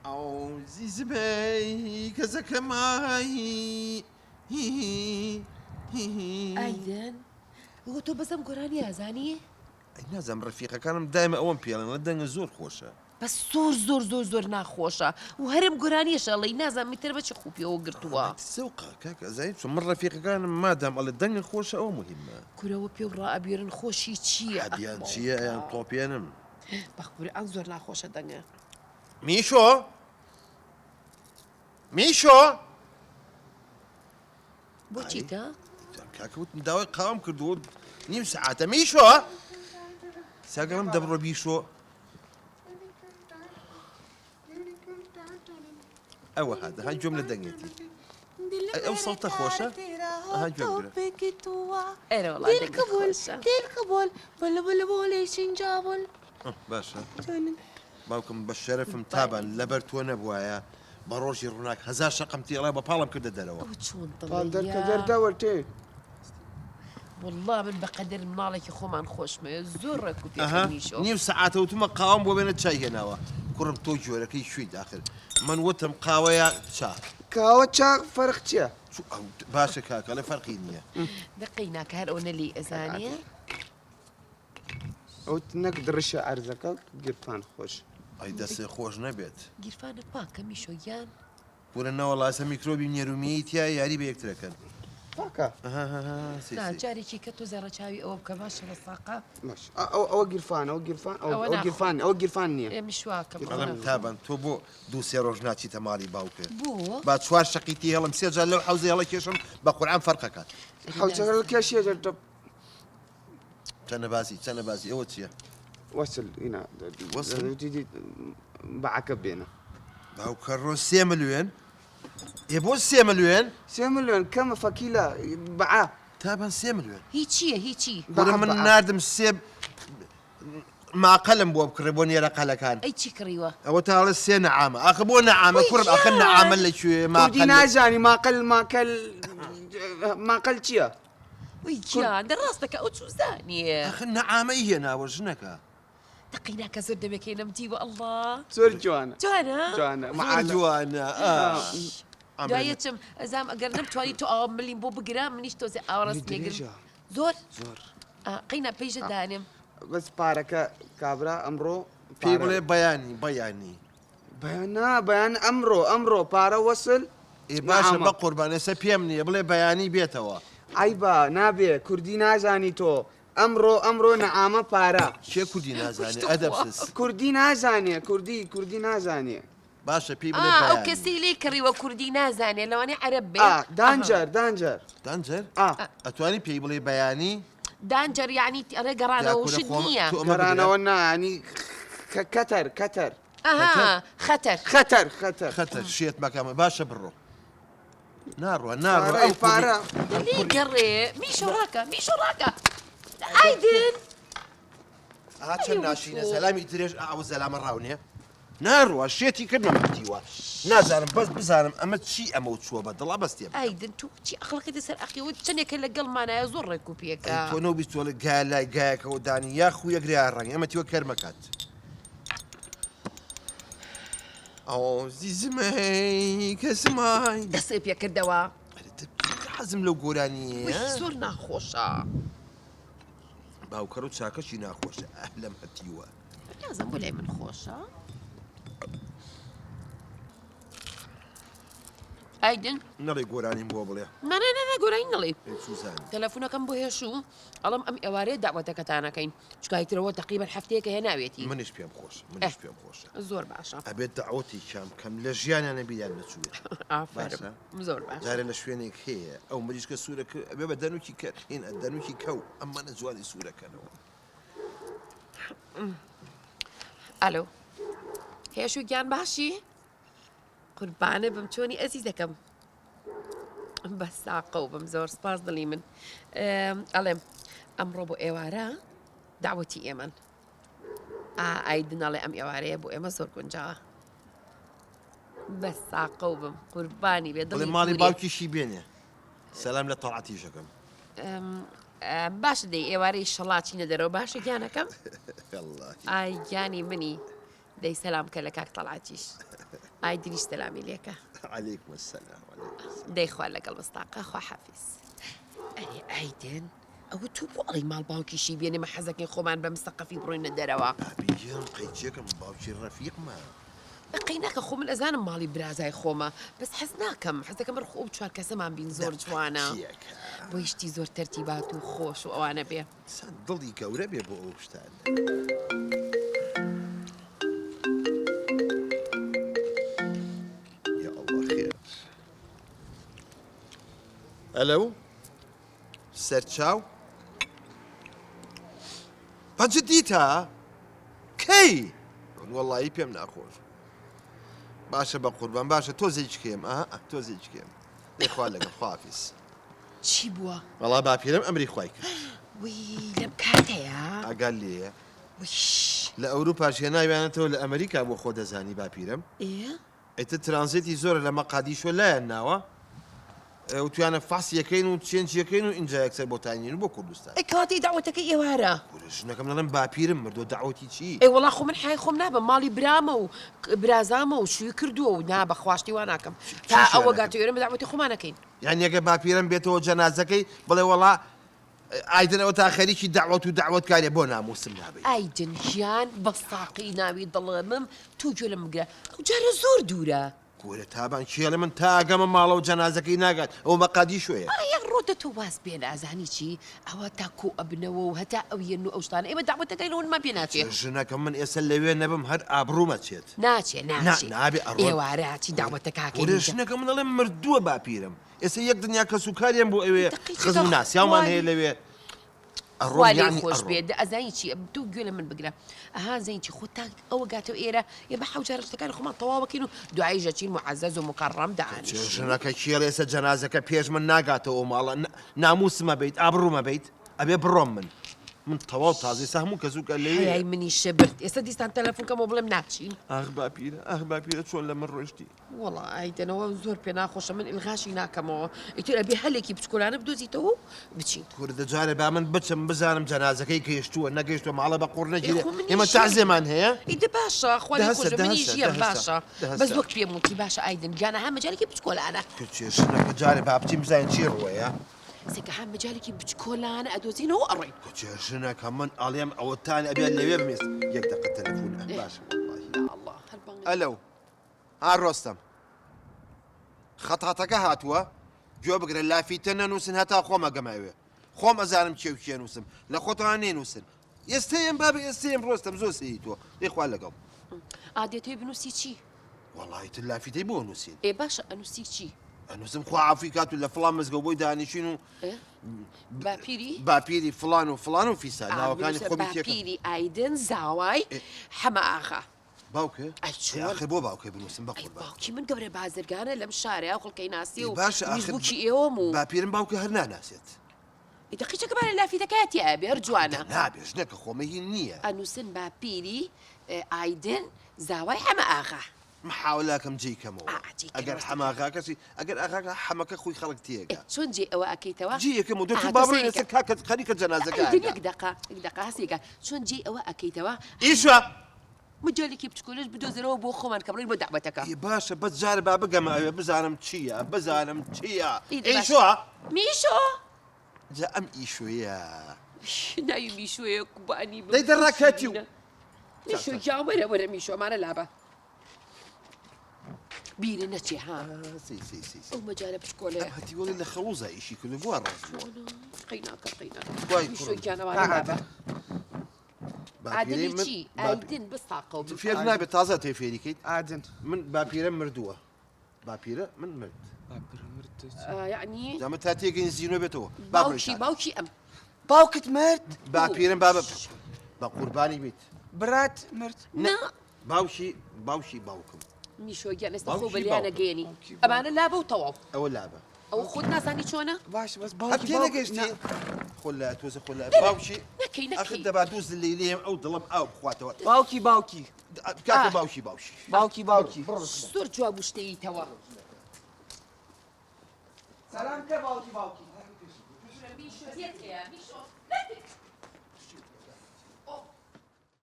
ئەو زیزبەی کەسەکەمایی ئایدن ئەوە تۆ بەزەم گۆرانی ئازانی؟ ئەی نازانم ڕەفیقەکانم دایمە ئەوەم پێڵێنە دەنگە زۆر خۆشە. بەس زۆر ناخۆشە و هەرم گۆرانیەشە ئەڵێ نازانم میتر بەچی خوپیەوە گرتووە. سەوقا کاکە ئەزای چۆن من ڕەفیقەکانم مادام ئەڵێ دەنگە خۆشە ئەوە مهمە. کورەوە پێ ڕائەبیێرن خۆشی چییە؟ ئەبیان چییە یان تۆپێنم؟ بەخبووری ئەم زۆر ناخۆشە دەنگە. میشۆ میشۆ بۆچی تا؟ کاکەوتم داوای قاوم کردووە نیم سەعاتە میشۆ ساگەڵم دەبڕۆ بیشۆ ئەوە هەدا هەن جۆم لە دەنگێتی ئەو سەڵتە خۆشە ئەها گوێگرە ئێرە وەڵا دەنگە خۆشە. قبول بلا بلا بوليشين جابل باشە باوکم بە شەرەفم تابان لەبەر تۆ نەبووایە بە ڕۆژی ڕووناک هەزار شەقم تێڵای بە پاڵم کردە دەرەوە ئەو چۆن قادر دڵێ كدر دورتي والله من بەقەدر مناڵێکی خۆمان خۆشمێ زۆر ڕێک و ئەها پێنیشۆ. نیم سەعاتە وتمە قاوم بۆ بێنە چای هێناوە کوڕم تۆ جۆرەکەی شووی داخل من وتم قاوەیە چا كاوتشا فرق تشا باشە کاکە لە فەرقی نییە دقی ناکە هەر ئەو نەلی ئەزانیە او نقدر الشعر زكا قرفان خوش ئەی دەستێ خۆش نەبێت گیرفانت پاکە میشۆ یان پورە نەوەڵاسە میکرۆبی نێرومی تیا یاری بە یەکترەکەن فاكا جارێکی کە تۆ زەڕە چاوی ئەوە بکە باشە بە ساقا ماشي او قرفان او قرفان او قرفان او قرفان نيه ئێمە شواکە ئەڵم تابان تۆ بۆ دوو سێ ڕۆژ ناچیتە ماڵی باوکە بوو با چوار شەقیتی هەڵم سێجار لەو حوزە هەڵە کێشم بە قورعان فەرقەکات حوجه الكاشيه جرب چەنە بازی ئەوە چییە وصل هنا وصل؟ جديد بعكب بينا باوکە ڕۆ 3 ملیۆن ێ بۆ 3 ملیۆن 3 مليون كم فكيلة بعاه تابان 3 ملیۆن هیچیە هیچی پورە من ناردم سێ ماقەلم بۆ بکڕێ بۆ نێرە قەلەکان ئەی چی کڕیوە ئەوە تاڵە سێ نەعامە ئاخە بۆ نەعامە کوڕم ئەخە نەعامە لەکوێ كردي ناجاني ما قل تشيا وی گیان دەڕاستەکە ئەو چوزانیە ئەخە نەعامەی هێناوە ژنەکە دقی ناکە زۆر دەمەکەینەم دیوە ئەڵڵا سور جوانا جوانە جوانا زۆر معانا جوانە دوایەتم ئەزام ئەگەر نەمتوانی تۆ ئاوا ملیم بۆ بگرە منیش تۆزێ ئاوەڕاست نێگر زۆر زور قەینا پێیژە دانم بس باركة كابرا امرو پێی بڵێ بەیانی بيان امرو بارا وصل ئێ باشە بە قوربانێسە پێم نییە بڵێ بەیانی بێتەوە عيبا نابي كردي نازاني تو امرو نعامة بارا شێ کوردی نازانێ ئەدەبسس كردي نازاني كردي نازاني باشە پێی بڵێ ئەو بەیانی کەسی لێ کڕیوە کوردی نازانێ لەوانێ عەرەب بێ دانجر دانجر ئەتوانی پێی بڵێ بەیانی دانجر یعنی ئەرێ گەڕانەوە شت نییە قرانا ونا يعني كتر ئەها خەتەر خەتەر شێت مەکەمە باشە بڕۆ ناڕوە أي بارا لێ گەڕێ میشۆ ڕاکە ئایدن چەند ناشینە سەلامی درێژ ئاوە زەلامە ڕاونێ ناڕوە شێتی کردمە مەتیوە نازانم بەس بزانم ئەمە چی ئەمە چووە بە دڵا بەستێ ئایدن تو چی ئەخڵەکەتی سەر ئەخیەوە چەندێکە لەگەڵمانایە زۆر ڕێک و پێکە تۆ نەو بیستۆ لە گای لای گایەکەەوە دانی یا خویە گریا ڕەنگ ئەمە تیوە کەرمەکات ئەو زیزمەی کەسمای دەستێ پێکردەوە حەزم لەو گۆرانیە زۆر ناخۆشە باوکەڕ و چاکەشی ناخۆشە لەم هەتیوە نازم بۆ لای من خۆشە ئایدن نەڵێ گۆرانیم بۆ بڵێ نانە گۆرایی نەڵێ سوزان تەلەفۆنەکەم بۆ هێشوو ئەڵم ئەم ئێوارەیە داوەتەکەتانەکەین چکایترەوە تقریبا هەفتەیەکە هێناوێتی منیش پێم خۆش پێم خۆشە زۆر باشە ئەبێت داوەتی کام کەم لە ژیانیانە بیان نەچوێت ئافرم زۆر باش جارە لە شوێنێک هەیە ئەو مریشکە سوورەکە ئەبێ بە دەنوکی کە هین دەنوکی کەو ئەمانە جوانی سوورەکەنەوە ئەلۆ هێشوو گیان باشی قوربانە بم چۆنی ئەزیز دەکەم بە ساقە و بم زۆر سپاس دڵی من ئەڵێم ئەمڕۆ بۆ ئێوارە داوەتی ئێمەن ئایدنەڵێ ئەم ئێوارەیە بۆ ئێمە زۆر گونجاوە بە ساقە و بم قوربانی بێ دڵێ ماڵی باوکیشی بێنێ سەلام لە تەڵعاتیشەکەم باشە دەی ئێوارەی شەڵاچینە دەرەوە باشە گیانەکەم والله ئای گیانی منی دەی سەلام کە لە کاک تەڵاتیش ئایدنیش سەلامی لێکە عليكم السلام عليكم السلام دەیخوا لەگەڵ مستاقە خوا حەفیز ئایدن ئەوە تو بۆ ئەڵی ماڵ باوکیشی بێنێمە حەزەکەی خۆمان بە مستەقەفی بڕۆینە دەرەوە بابیجان قەیچێکم باوکی ڕەفیقمە قەی ناکە خۆ من ئەزانم ماڵی برازای خۆمە بەس حەز ناکەم حەزەکەم ڕخۆ و چوار کەسەمان بین زۆر جوانە بۆ هیچتی زۆر تەرتیبات و خۆش و ئەوانە بێ چەند دڵی گەورە بێ بۆ ئەو شتان یا الله خێر ئەلەو سەرچاو بەجددیتە کەی وەڵڵی پێم ناخۆش باشە بە قوربان باشە تۆزێک کێم تۆزێک کێم دەیخوا لەگەڵ خواافیس چی بووە؟ وەڵا باپیرم ئەمری خوای کرد وی لەم کاتەیە ئاگال لێیە ویش لە ئەوروپاش هێناویانێتەوە لە ئەمریکا بۆ خۆ دەزانی باپیرم ئێتە ترانزیتی زۆرە لە مەقادیشۆ لایەن ناوە و توانە فاسیەکەین و چێنجیەکەین و اینجا یەکسەر بۆ تاینین و بۆ کوردستان کاتی داوەتەکە ئێوارە ژنەکەم دەڵێم باپیرم مردۆ داوەتی چی ئێ وەڵا خۆ من حای خۆم نابم ماڵی برامە و برازامە و شووی کردووە و نا بەخواشتی وا ناکەم تا ئەوە گاتۆێرە بەداوەتی خۆمانەکەین یان یەکە باپیرم بێتەوە جەنازەکەی بڵێ وەڵا ئایدنەوە تا خەریکی داوەت و داوەتکارێ بۆ ناموسم نابێت ئایدن ژیان بە ساقی ناوی دڵێمم تو گوێ لە مگرە ئەو جارە زۆر دوورە گۆرە تابان کێڵە من تاگەمە ماڵەوە جەنازەکەی ناگات ئەو مەقادی شوێ ئایا ڕۆدە تۆ واز بێ ئازانی چی ئەوە تا کۆ ئەبنەوە و هەتا ئەو یەن و ئەوشتانە ئێمە داوەتەکەینەوەمان پێ ناچێت ژنەکە من ئێستا لەوێ نەبم هەر ئابڕوومە چێت ناچێ نابێ ئەڕۆ ئێوارە چی داوەتەکەکەی ژنەکە من دەڵێم مردووە باپیرم ئێستا یەک دنیا کەسوکاریان بۆ ئەوێ خزم ناسیاومان هەیە لەوێ خوالی خۆش بێت ئەزانی چی دوو گوێ لە من بگرە ئەها زەین چی خۆ تا ئەوە گاتەوە ئێرە ێ بە حەوجارە شتەکانی خۆمان تەواوەکەین و دوعای ژەچین معەزەز و مکەڕەم داهانیش ژنەکە کێڵ ئێستا جەنازەکە پێش من ناگاتەوە ماڵە ناموسمە بیت ئابڕوومە بیت ئەبێ بڕۆم من تەواو تازی هەموو کەسوکە لێ هەیە منی شەبرد ئێستا دیستان تەلەفۆنکەمەوە بڵێم ناچین باپیرە چۆن لە من ڕۆشتی وەڵا ئایدنەوە زۆر پێ ناخۆشە من ئلغاشی ناکەمەوە ئیتر ئەبێ هەلێکی بچکۆلانە بدۆزیتەوە بچین کوردە جارێ با من بچم بزانم جەنازەکەی گەیشتووە نەگەیشتوە ماڵە بە قوڕ نەگیرێ ئێمە تازێمان هەیە ئیدە باشە خوالی خۆش منی ژیان باشە بەس وەک پێم وتی باشە ئایدن گیانە هەم مەجالێکی بچکۆلانە ژنەکە جارێ با بچین بزانین چی ڕوەیە سێکە هەم مەجالێکی بچکۆلانە ئەدۆزینەوە ئەڕێین ژنەکە من ئاڵێم ئەوەتان ئەبێت لەوێ بمێست یەک دقە تەلەفۆنە باشە ئەلەو ڕۆستەم خەتاتەکە هاتووە گوێ بگرە لافیتە نەنووسن هەتا خۆمە گەماوێ خۆم ئەزانم کێو نووسم لە خۆتان نێنووسن ئێستەیەم بابە ئێستەیەم ڕۆستەم زۆر سەیری تۆ دێخوا لەگەڵ ئادێتەوەی بنووسی چی؟ وەڵی تر لافیتەی بۆ نووسین ئێ باشە ئەنووسی چی؟ ئەنووسم خوا عافیکات و لە فڵان مزگەوت بۆی دانیشین و باپیری فڵان و فڵان و فیسا ناوەکانی خۆ باپیری ئایدن زاوای حەمە ئاغا باوکە ئاخر بۆ باوکەی بنووسم بە قوربان باوکی من گەورە بازرگانە لەم شارەیە خۆڵکەی ناسی و باشە میزبووکی ئێوەم و باپیرم باوکە هەر ناناسێت دقیقەکەمان لە لافیتەکەتی ئەبێ هەر جوانە نابێ ژنەکە خۆمەهی نییە ئەنووسن باپیری ئایدن زاوای حەمە ئاغا محاولاکەم جێیکەمەوە ئەگەر حەماغا کەسی ئەگەر ئاغاکە حەمەکە خۆی خەڵک تێگا چۆن جێ ئەوە ئەەکەیتەوە جێیەکەم و دو باڕۆی لەسەر کاکەت خەریکە جەنازەکە یەک دقا هەسێکە چۆن جێ ئەوە ئەەکەیتەوە ئیشە مجالێکی بچکۆلش بدۆزرەوە بۆ خۆمان کە بڵین بۆ دعوەتەکە باشە بەس جارە با بگەمە ئەوێ بزانم چییە بزانم چییە ئیشوە میشۆ جا ئەم ئیشوەیە ناوی میشۆیە کوبانی دەی دەڕاکەتی و میشۆ جا وەرە میشۆمانە لابە بیرە نەچێ ها ئەو مەجالە بچکۆلەیە هەتی وەڵی لە خەڵوزە ئیشی کردو بووە ڕاست قەیناکە میشۆ گیانەوانە لابە ئادەمی چی ئایدن بستاقە و فێر نابێت تازە تێ فێریکەیت ئادن من باپیرە مردووە باپیرە من مرد یعنی دامە تا تێگەین زیینۆ بێتەوە باوکی ئەم باوکت مرد باپیرم بابە بە قوربانی بیت برات مرد باوکی باوکم میشۆ گیان ئێستا خۆ بەلیانە گەێنی ئەمانە لابە و تەواو ئەوە لابە ئەو خۆت نازانی چۆنە باش بەس باوکی نەگەشتی خۆلا تۆزە خۆلا باوکی ئەخر دەبا دووز لێ لێم ئەو دڵم ئاو بخواتەوە باوکی کاکە باوکی زۆر جواب شتەیتەوە سلام کە باوکی میشۆ